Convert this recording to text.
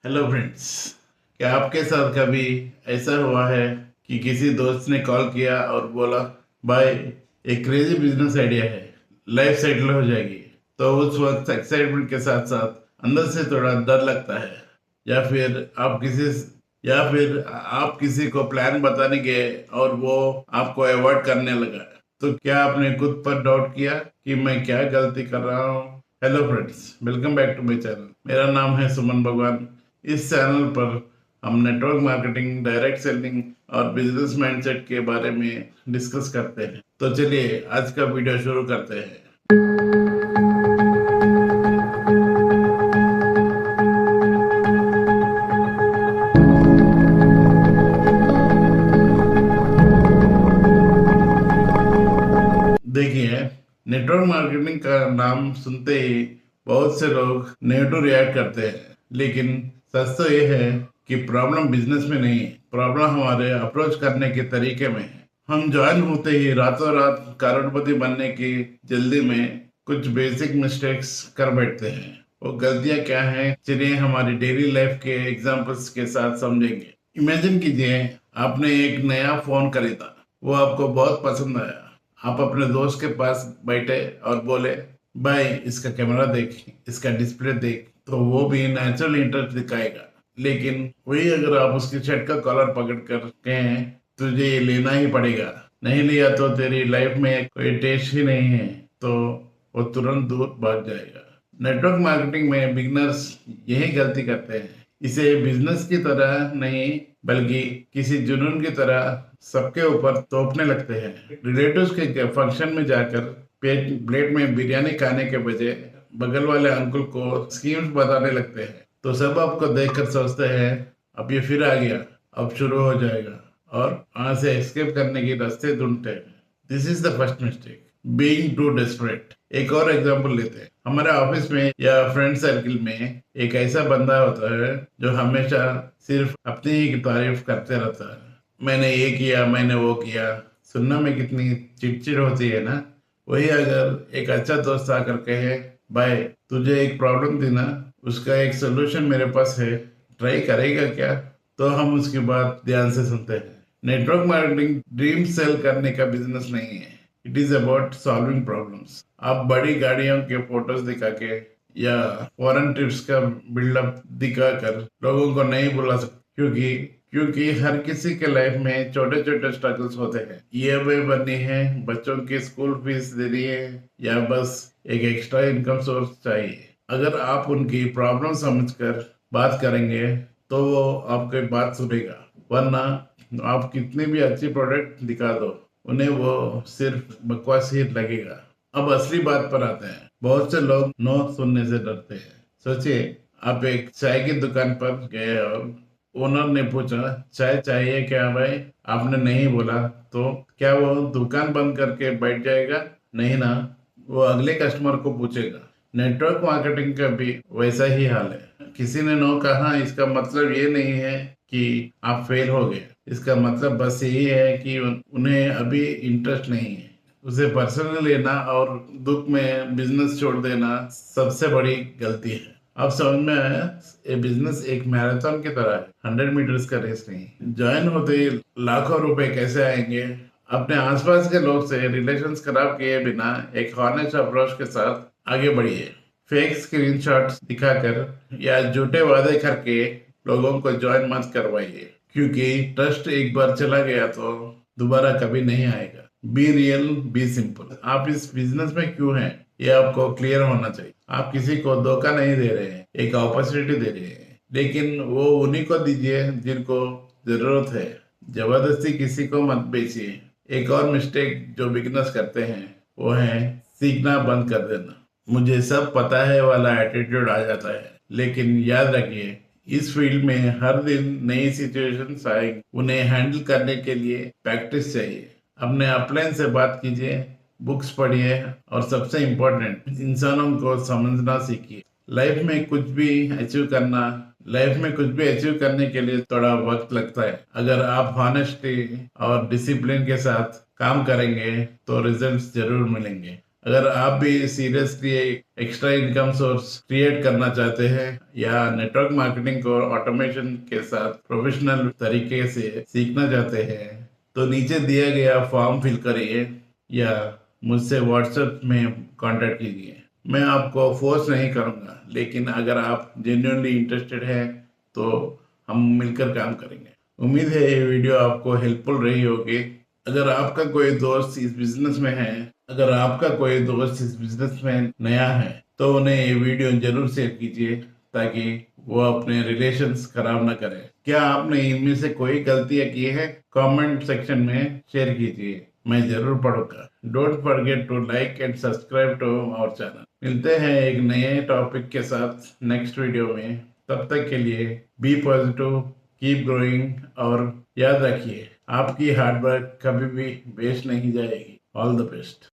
Hello friends. क्या आपके साथ कभी ऐसा हुआ है कि किसी दोस्त ने कॉल किया और बोला, भाई एक क्रेजी बिजनेस आइडिया है, लाइफ सेटल हो जाएगी। तो उस वक्त एक्साइटमेंट के साथ साथ अंदर से थोड़ा डर लगता है। या फिर आप किसी या फिर आप किसी को प्लान बताने गए और वो आपको अवॉइड करने लगा। तो क्या आपने खुद पर डाउट किया कि मैं क्या गलती कर रहा हूँ? Hello friends, welcome back to my channel. मेरा नाम है सुमन भगवान। इस चैनल पर हम नेटवर्क मार्केटिंग, डायरेक्ट सेलिंग और बिजनेस माइंडसेट के बारे में डिस्कस करते हैं। तो चलिए आज का वीडियो शुरू करते हैं। देखिए, नेटवर्क मार्केटिंग का नाम सुनते ही बहुत से लोग नेगेटिव रिएक्ट करते हैं, लेकिन सच तो ये है कि प्रॉब्लम बिजनेस में नहीं, प्रॉब्लम हमारे अप्रोच करने के तरीके में है। हम ज्वाइन होते ही रातों रात करोड़पति बनने की जल्दी में कुछ बेसिक मिस्टेक्स कर बैठते हैं। वो गलतियां क्या हैं, चलिए हमारी डेली लाइफ के एग्जांपल्स के साथ समझेंगे। इमेजिन कीजिए, आपने एक नया फोन खरीदा, वो आपको बहुत पसंद आया। आप अपने दोस्त के पास बैठे और बोले, भाई इसका कैमरा देख, इसका डिस्प्ले देख। तो वो भी नेचुरल इंटरेस्ट दिखाएगा। लेकिन वही अगर आप उसकी शर्ट का कॉलर पकड़ कर कहें, तुझे ये लेना ही पड़ेगा, नहीं लिया तो तेरी लाइफ में कोई टेस्ट ही नहीं है, तो वो तुरंत दूर भाग जाएगा। नेटवर्क मार्केटिंग में बिगनर्स यही गलती करते हैं। इसे बिजनेस की तरह नहीं, बल्कि किसी जुनून की तरह सबके ऊपर थोपने लगते हैं। रिलेटिव्स के फंक्शन में जाकर प्लेट में बिरयानी खाने के बजाय बगल वाले अंकल को स्कीम्स बताने लगते हैं। तो सब आपको देखकर सोचते हैं, अब ये फिर आ गया, अब शुरू हो जाएगा, और वहां से एस्केप करने के रास्ते ढूंढते हैं। This is the first mistake, being too desperate. एक और एग्जांपल लेते हैं। हमारे ऑफिस में या फ्रेंड सर्किल में एक ऐसा बंदा होता है जो हमेशा सिर्फ अपनी ही तारीफ करते रहता है। मैंने ये किया, मैंने वो किया। सुनने में कितनी चिड़चिड़ होती है ना। वही अगर एक अच्छा दोस्त आकर कहे, भाई तुझे एक प्रॉब्लम थी ना, उसका एक सोल्यूशन मेरे पास है, ट्राई करेगा क्या? तो हम उसकी बात ध्यान से सुनते हैं। नेटवर्क मार्केटिंग ड्रीम सेल करने का बिजनेस नहीं है। It is about solving problems. आप बड़ी गाड़ियों के फोटोज दिखा के या फॉरेन ट्रिप्स का बिल्डअप दिखाकर लोगों को नहीं बुला सकते, क्योंकि क्योंकि हर किसी के लाइफ में छोटे छोटे स्ट्रगल्स होते हैं। ईएमआई भरनी है, बच्चों की स्कूल फीस देनी है, या बस एक एक्स्ट्रा इनकम सोर्स चाहिए। अगर आप उनकी प्रॉब्लम समझकर बात करेंगे तो वो आपकी बात सुनेगा। वरना आप कितनी भी अच्छी प्रोडक्ट दिखा दो, उन्हें वो सिर्फ बकवास ही लगेगा। अब असली बात पर आते हैं। बहुत से लोग नो सुनने से डरते हैं। सोचिए, आप एक चाय की दुकान पर गए और ओनर ने पूछा, चाय चाहिए क्या भाई? आपने नहीं बोला तो क्या वो दुकान बंद करके बैठ जाएगा? नहीं ना, वो अगले कस्टमर को पूछेगा। नेटवर्क मार्केटिंग का भी वैसा ही हाल है। किसी ने नो कहा, इसका मतलब ये नहीं है कि आप फेल हो गए। इसका मतलब बस यही है कि उन्हें अभी इंटरेस्ट नहीं है। उसे पर्सनली लेना और दुख में बिजनेस छोड़ देना सबसे बड़ी गलती है। अब समझ में आया, ये बिजनेस एक मैराथन की तरह है, 100 मीटर्स का रेस नहीं। ज्वाइन होते ही लाखों रुपए कैसे आएंगे? अपने आसपास के लोग से रिलेशंस खराब किए बिना एक हॉनेस्ट अप्रोच के साथ आगे बढ़िए। फेक स्क्रीनशॉट्स दिखाकर या झूठे वादे करके लोगों को ज्वाइन मत करवाइए, क्योंकि ट्रस्ट एक बार चला गया तो दोबारा कभी नहीं आएगा। Be real, be simple. आप इस बिजनेस में क्यों हैं, ये आपको क्लियर होना चाहिए। आप किसी को धोखा नहीं दे रहे हैं, एक अपॉर्चुनिटी दे रहे हैं, लेकिन वो उन्हीं को दीजिए जिनको जरूरत है। जबरदस्ती किसी को मत बेचिए। एक और मिस्टेक जो बिगनर्स करते हैं वो है सीखना बंद कर देना। मुझे सब पता है वाला एटीट्यूड आ जाता है। लेकिन याद रखिए, इस फील्ड में हर दिन नई सिचुएशंस आएगी। उन्हें हैंडल करने के लिए प्रैक्टिस चाहिए। अपने अपलाइन से बात कीजिए, बुक्स पढ़िए, और सबसे इम्पोर्टेंट, इंसानों को समझना सीखिए। लाइफ में कुछ भी अचीव करने के लिए थोड़ा वक्त लगता है। अगर आप हॉनेस्टी और डिसिप्लिन के साथ काम करेंगे तो रिजल्ट्स जरूर मिलेंगे। अगर आप भी seriously extra income source create करना चाहते हैं या नेटवर्क मार्केटिंग को ऑटोमेशन के साथ प्रोफेशनल तरीके से सीखना चाहते हैं तो नीचे दिया गया फॉर्म फिल करिए या मुझसे व्हाट्सएप में कांटेक्ट कीजिए। मैं आपको फोर्स नहीं करूंगा, लेकिन अगर आप जेन्युइनली इंटरेस्टेड है तो हम मिलकर काम करेंगे। उम्मीद है ये वीडियो आपको हेल्पफुल रही होगी। अगर आपका कोई दोस्त इस बिजनेस में है अगर आपका कोई दोस्त इस बिजनेस में नया है तो उन्हें ये वीडियो जरूर शेयर कीजिए ताकि वो अपने रिलेशंस खराब ना करे। क्या आपने इनमें से कोई गलतियां की है? कमेंट सेक्शन में शेयर कीजिए, मैं जरूर पढ़ूंगा। Don't forget to like and subscribe to our channel. मिलते हैं एक नए टॉपिक के साथ नेक्स्ट वीडियो में। तब तक के लिए बी पॉजिटिव, कीप ग्रोइंग और याद रखिए आपकी हार्ड वर्क कभी भी वेस्ट नहीं जाएगी। All the best.